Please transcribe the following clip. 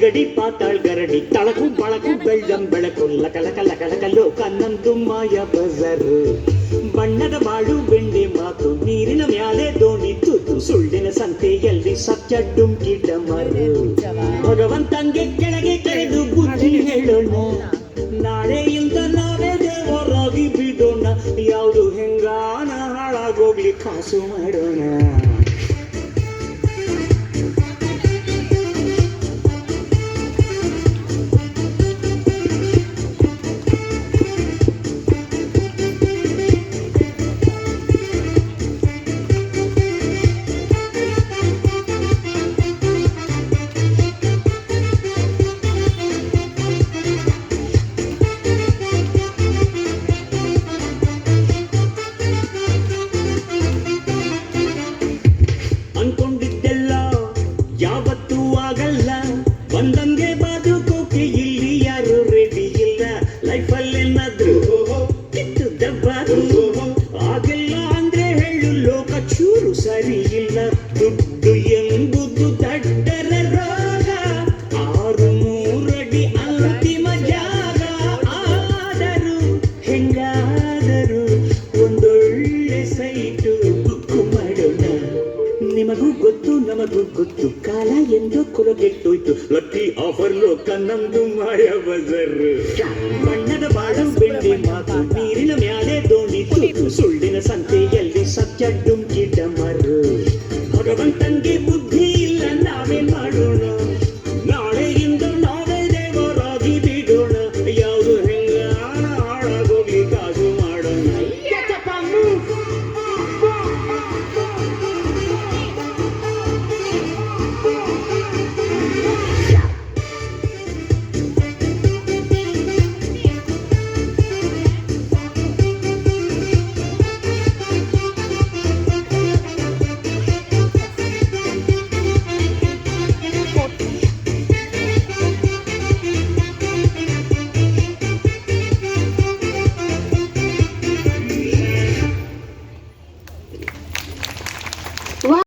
ಸಿಗಡಿ ಪಾತಾಳ್ ಗರಡಿ ತಳಕು ಬಳಕು ಬೆಳ್ಳಂ ಬೆಳಕು ಲಕಲಕ ಲಕಲಕ ಲೋಕ ನಂದು ಮಾಯ ಬಜಾರು ಬಣ್ಣದ ಬಾಳು ಬೆಂಡೆ ಮಾತು ನೀರಿನ ಮ್ಯಾಲೆ ದೋಣಿ ತೂತು ಸುಳ್ಳಿನ ಸಂತೆಯಲ್ಲಿ ಸತ್ಯ ಡುಂಕಿ ಡಮರು ಭಗವಂತಂಗೆ ಕೆಳಗೆ ಕೆಳೆದು ಬುದ್ಧಿ ಹೇಳೋಣ ನಾಳೆಯಿಂದ ನಾವೇ ದೇವರಾಗಿ ಬಿಡೋಣ ಯಾವುದು ಹೆಂಗಾನ ಹಾಳಾಗೋಗ್ಲಿ ಕಾಸು ಮಾಡೋಣ ಅನ್ಕೊಂಡಿದ್ದೆಲ್ಲ ಯಾವತ್ತೂ ಆಗಲ್ಲ ಬಂದಂಗೆ ಬದುಕೋಕೆ ಇಲ್ಲಿ ಯಾರು ರೆಡಿ ಇಲ್ಲ ಲೈಫಲ್ಲಿ ಏನಾದ್ರು ಕಿತ್ತು ದಬ್ಬಾರು ಆಗಿಲ್ಲ ಅಂದ್ರೆ ಹೇಳು ಲೋಕ ಚೂರು ಸರಿ ಇಲ್ಲ ದುಡ್ಡು ಎಂಬುದು ದಡ್ಡರ ರೋಗ 6 ಅಡಿ ಅಂತಿಮ ಜಾಗ ಆದರೂ ಹೆಂಗಾದರೂ ಒಂದೊಳ್ಳೆ ಸೈಟು ಬುಕ್ ಮಾಡೋಣ ನಿಮಗೂ ಗೊತ್ತು ನಮಗೂ ಗೊತ್ತು ಕಾಲ ಎಂದು ಕೊಲಗೆಟ್ಟೋಯ್ತು ಲಕ್ಕಿ ಆಫರ್ ಲೋಕ ನಮ್ದು ಮಾಯ ಬಜಾರ್ ಬಣ್ಣದ ಬಾಳು